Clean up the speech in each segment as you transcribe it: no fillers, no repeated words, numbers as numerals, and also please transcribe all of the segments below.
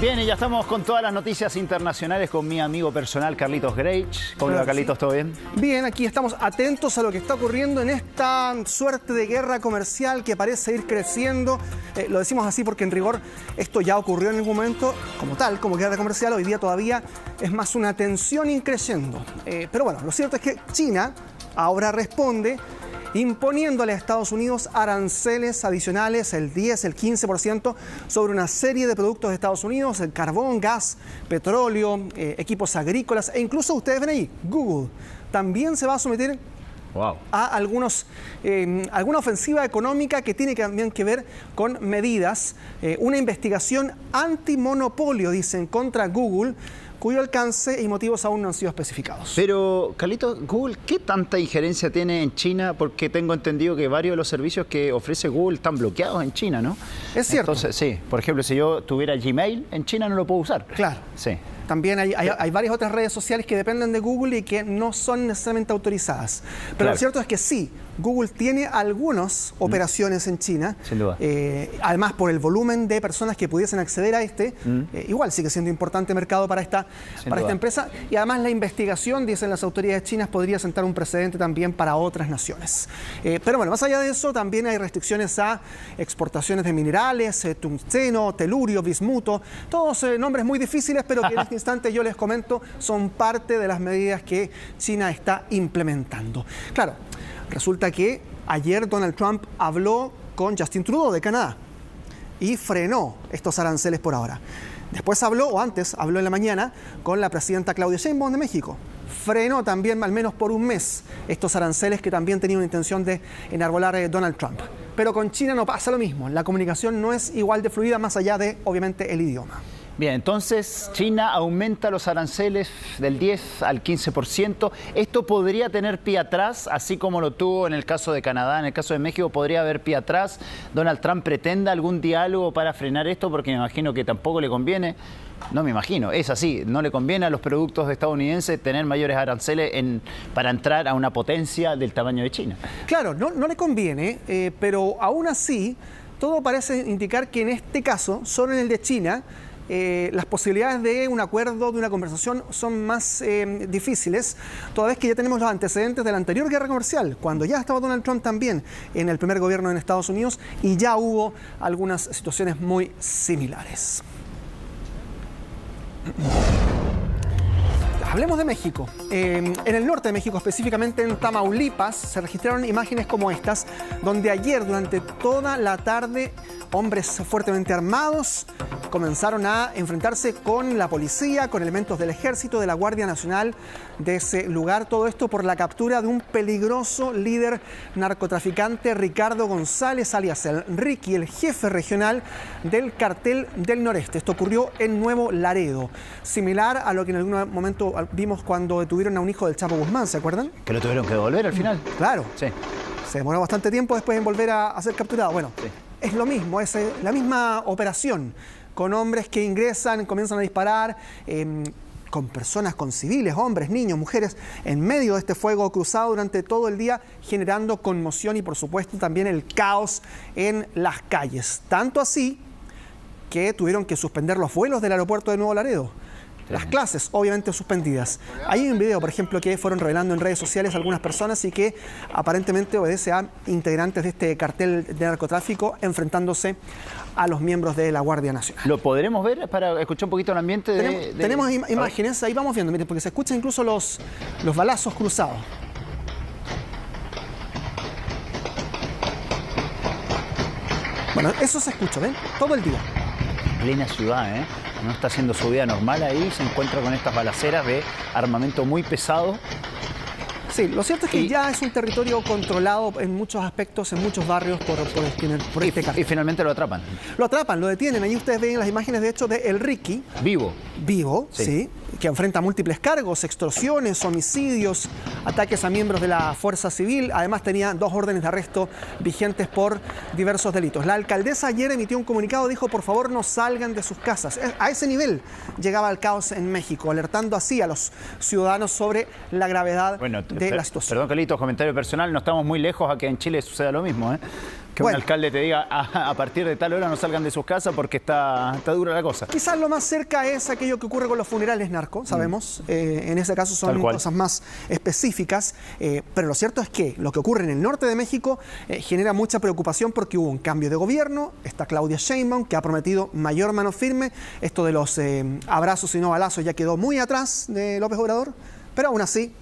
Bien, y ya estamos con todas las noticias internacionales con mi amigo personal, Carlitos Greich. ¿Cómo va, Carlitos? ¿Todo bien? Bien, aquí estamos atentos a lo que está ocurriendo en esta suerte de guerra comercial que parece ir creciendo. Lo decimos así porque en rigor esto ya ocurrió en algún momento como tal, como guerra comercial. Hoy día todavía es más una tensión increciendo. Pero bueno, lo cierto es que China ahora responde imponiéndole a Estados Unidos aranceles adicionales, el 10, el 15%, sobre una serie de productos de Estados Unidos, el carbón, gas, petróleo, equipos agrícolas, e incluso ustedes ven ahí, Google también se va a someter a alguna ofensiva económica que tiene también que ver con medidas, una investigación antimonopolio, dicen, contra Google, cuyo alcance y motivos aún no han sido especificados. Pero, Carlitos, Google, ¿qué tanta injerencia tiene en China? Porque tengo entendido que varios de los servicios que ofrece Google están bloqueados en China, ¿no? Es cierto. Entonces, sí, por ejemplo, si yo tuviera Gmail, en China no lo puedo usar. Claro. Sí. También hay varias otras redes sociales que dependen de Google y que no son necesariamente autorizadas. Pero claro, lo cierto es que sí, Google tiene algunas operaciones en China. Sin duda. Además, por el volumen de personas que pudiesen acceder a igual sigue siendo importante mercado para esta empresa. Y además la investigación, dicen las autoridades chinas, podría sentar un precedente también para otras naciones. Pero bueno, más allá de eso, también hay restricciones a exportaciones de minerales, tungsteno, telurio, bismuto, todos nombres muy difíciles, pero que en este instante yo les comento son parte de las medidas que China está implementando. Claro, resulta que ayer Donald Trump habló con Justin Trudeau de Canadá y frenó estos aranceles por ahora. Después habló en la mañana con la presidenta Claudia Sheinbaum de México. Frenó también, al menos por un mes, estos aranceles que también tenía una intención de enarbolar Donald Trump. Pero con China no pasa lo mismo. La comunicación no es igual de fluida más allá de, obviamente, el idioma. Bien, entonces China aumenta los aranceles del 10 al 15%. ¿Esto podría tener pie atrás, así como lo tuvo en el caso de Canadá, en el caso de México? ¿Podría haber pie atrás? ¿Donald Trump pretenda algún diálogo para frenar esto? Porque me imagino que tampoco le conviene. No me imagino, es así. No le conviene a los productos estadounidenses tener mayores aranceles para entrar a una potencia del tamaño de China. Claro, no le conviene, pero aún así, todo parece indicar que en este caso, solo en el de China, las posibilidades de un acuerdo, de una conversación, son más difíciles, toda vez que ya tenemos los antecedentes de la anterior guerra comercial, cuando ya estaba Donald Trump también en el primer gobierno en Estados Unidos y ya hubo algunas situaciones muy similares. Hablemos de México. En el norte de México, específicamente en Tamaulipas, se registraron imágenes como estas, donde ayer, durante toda la tarde, hombres fuertemente armados comenzaron a enfrentarse con la policía, con elementos del ejército, de la Guardia Nacional de ese lugar. Todo esto por la captura de un peligroso líder narcotraficante, Ricardo González, alias el Ricky, el jefe regional del Cartel del Noreste. Esto ocurrió en Nuevo Laredo, similar a lo que en algún momento vimos cuando detuvieron a un hijo del Chapo Guzmán, ¿se acuerdan? Que lo tuvieron que devolver al final. Claro. Sí. Se demoró bastante tiempo después en volver a ser capturado. Bueno, sí. Es lo mismo, es la misma operación, con hombres que ingresan, comienzan a disparar, con personas, con civiles, hombres, niños, mujeres, en medio de este fuego cruzado durante todo el día, generando conmoción y, por supuesto, también el caos en las calles. Tanto así que tuvieron que suspender los vuelos del aeropuerto de Nuevo Laredo. Las clases, obviamente, suspendidas. Hay un video, por ejemplo, que fueron revelando en redes sociales algunas personas y que aparentemente obedece a integrantes de este cartel de narcotráfico enfrentándose a los miembros de la Guardia Nacional. ¿Lo podremos ver para escuchar un poquito el ambiente? Tenemos imágenes, ahí vamos viendo, miren, porque se escuchan incluso los balazos cruzados. Bueno, eso se escucha, ¿ven? Todo el día. Plena ciudad, ¿eh? No está haciendo su vida normal ahí, se encuentra con estas balaceras de armamento muy pesado. Sí, lo cierto es que ya es un territorio controlado en muchos aspectos, en muchos barrios por este cartel. Y finalmente lo atrapan. Lo atrapan, lo detienen. Ahí ustedes ven las imágenes, de hecho, de el Ricky. Vivo, sí, que enfrenta múltiples cargos, extorsiones, homicidios, ataques a miembros de la Fuerza Civil. Además tenía 2 órdenes de arresto vigentes por diversos delitos. La alcaldesa ayer emitió un comunicado, dijo, por favor no salgan de sus casas. A ese nivel llegaba el caos en México, alertando así a los ciudadanos sobre la gravedad de la situación. Perdón, Carlitos, comentario personal, no estamos muy lejos a que en Chile suceda lo mismo, ¿eh? Que un alcalde te diga a partir de tal hora no salgan de sus casas porque está dura la cosa. Quizás lo más cerca es aquello que ocurre con los funerales narco, sabemos. En ese caso son cosas más específicas. Pero lo cierto es que lo que ocurre en el norte de México genera mucha preocupación porque hubo un cambio de gobierno. Está Claudia Sheinbaum, que ha prometido mayor mano firme. Esto de los abrazos y no balazos ya quedó muy atrás de López Obrador. Pero aún así,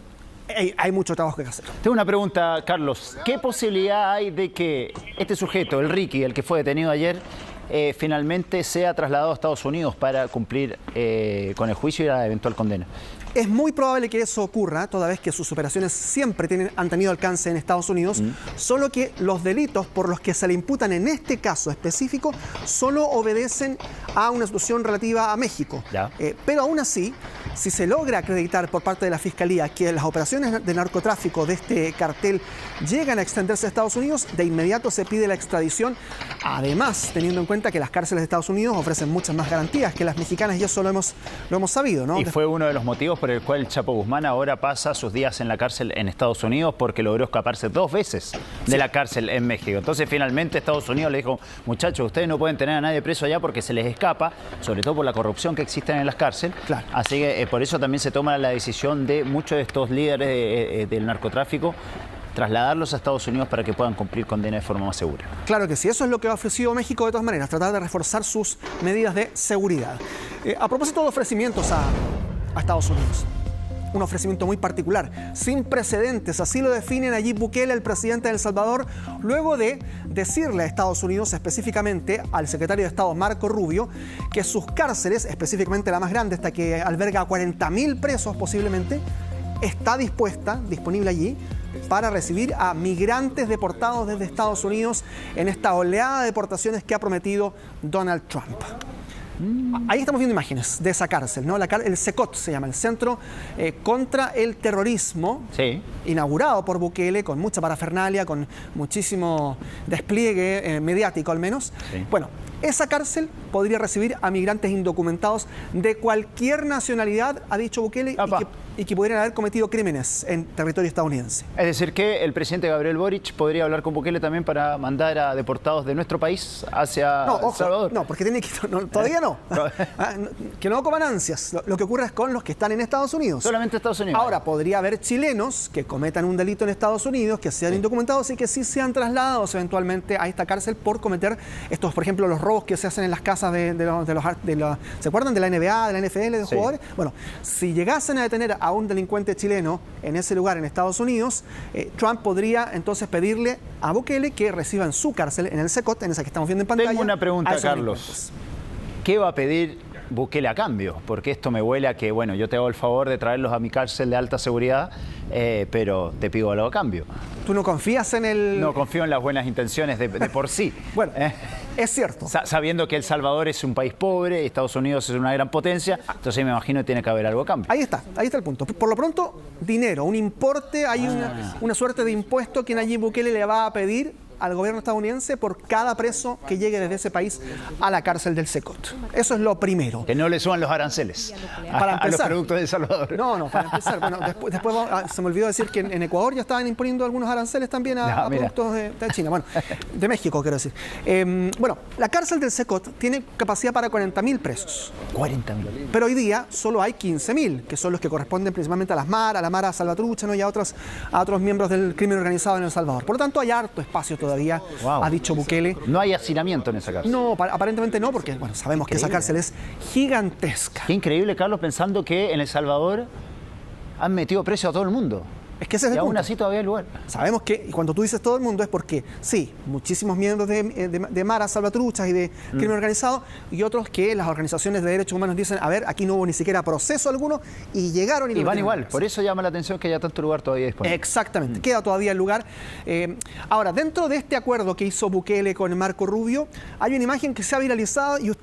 hay mucho trabajo que hacer. Tengo una pregunta, Carlos. ¿Qué posibilidad hay de que este sujeto, el Ricky, el que fue detenido ayer, finalmente sea trasladado a Estados Unidos para cumplir con el juicio y la eventual condena? Es muy probable que eso ocurra, toda vez que sus operaciones siempre han tenido alcance en Estados Unidos, solo que los delitos por los que se le imputan en este caso específico solo obedecen a una situación relativa a México. Pero aún así, si se logra acreditar por parte de la Fiscalía que las operaciones de narcotráfico de este cartel llegan a extenderse a Estados Unidos, de inmediato se pide la extradición. Además, teniendo en cuenta que las cárceles de Estados Unidos ofrecen muchas más garantías que las mexicanas, y eso lo hemos sabido, ¿no? Y fue uno de los motivos por el cual el Chapo Guzmán ahora pasa sus días en la cárcel en Estados Unidos, porque logró escaparse 2 veces de la cárcel en México. Entonces finalmente Estados Unidos le dijo: muchachos, ustedes no pueden tener a nadie preso allá porque se les escapa, sobre todo por la corrupción que existe en las cárceles. Claro. Así que por eso también se toma la decisión de muchos de estos líderes del narcotráfico trasladarlos a Estados Unidos para que puedan cumplir condena de forma más segura. Claro que sí, eso es lo que ha ofrecido México de todas maneras, tratar de reforzar sus medidas de seguridad. A propósito de ofrecimientos a Estados Unidos, un ofrecimiento muy particular, sin precedentes, así lo define Nayib Bukele, el presidente de El Salvador, luego de decirle a Estados Unidos, específicamente al secretario de Estado Marco Rubio, que sus cárceles, específicamente la más grande, esta que alberga a 40.000 presos posiblemente, está disponible allí para recibir a migrantes deportados desde Estados Unidos en esta oleada de deportaciones que ha prometido Donald Trump. Ahí estamos viendo imágenes de esa cárcel, ¿no? El CECOT se llama, el Centro contra el Terrorismo, inaugurado por Bukele con mucha parafernalia, con muchísimo despliegue mediático al menos. Bueno, esa cárcel podría recibir a migrantes indocumentados de cualquier nacionalidad, ha dicho Bukele, y que pudieran haber cometido crímenes en territorio estadounidense. Es decir, que el presidente Gabriel Boric podría hablar con Bukele también para mandar a deportados de nuestro país hacia El Salvador. No, porque tiene que... todavía no. Que no coman ansias. Lo que ocurre es con los que están en Estados Unidos. Solamente Estados Unidos. Ahora, podría haber chilenos que cometan un delito en Estados Unidos, que sean indocumentados y que sí sean trasladados eventualmente a esta cárcel por cometer estos, por ejemplo, los robos que se hacen en las casas ¿se acuerdan de la NBA, de la NFL, de jugadores? Bueno, si llegasen a detener a un delincuente chileno en ese lugar en Estados Unidos, Trump podría entonces pedirle a Bukele que reciba en su cárcel, en el CECOT, en esa que estamos viendo en pantalla. Tengo una pregunta, Carlos. ¿Qué va a pedir Bukele a cambio? Porque esto me huele a que, bueno, yo te hago el favor de traerlos a mi cárcel de alta seguridad, pero te pido algo a cambio. ¿Tú no confías en el...? No confío en las buenas intenciones de por sí. Bueno, es cierto. Sabiendo que El Salvador es un país pobre y Estados Unidos es una gran potencia, entonces me imagino que tiene que haber algo a cambio. Ahí está el punto. Por lo pronto, dinero, un importe, hay una suerte de impuesto que Nayib Bukele le va a pedir al gobierno estadounidense por cada preso que llegue desde ese país a la cárcel del CECOT. Eso es lo primero. Que no le suban los aranceles a los productos de El Salvador. No, para empezar. Bueno, después se me olvidó decir que en Ecuador ya estaban imponiendo algunos aranceles también a productos de China. Bueno, de México, quiero decir. Bueno, la cárcel del CECOT tiene capacidad para 40.000 presos. 40.000. Pero hoy día solo hay 15.000, que son los que corresponden principalmente a las MAR, a la Mara Salvatrucha, ¿no? Y a otros miembros del crimen organizado en El Salvador. Por lo tanto, hay harto espacio todavía, ha dicho Bukele. No hay hacinamiento en esa cárcel. No, aparentemente no, porque bueno, sabemos que esa cárcel es gigantesca. Qué increíble, Carlos, pensando que en El Salvador han metido preso a todo el mundo. Es que ese es el punto. Aún así todavía hay lugar. Sabemos que, y cuando tú dices todo el mundo, es porque, sí, muchísimos miembros de Mara Salvatruchas y de crimen organizado, y otros que las organizaciones de derechos humanos dicen, a ver, aquí no hubo ni siquiera proceso alguno, y llegaron y van igual. Por eso llama la atención que haya tanto lugar todavía disponible. Exactamente, queda todavía el lugar. Ahora, dentro de este acuerdo que hizo Bukele con Marco Rubio, hay una imagen que se ha viralizado y ustedes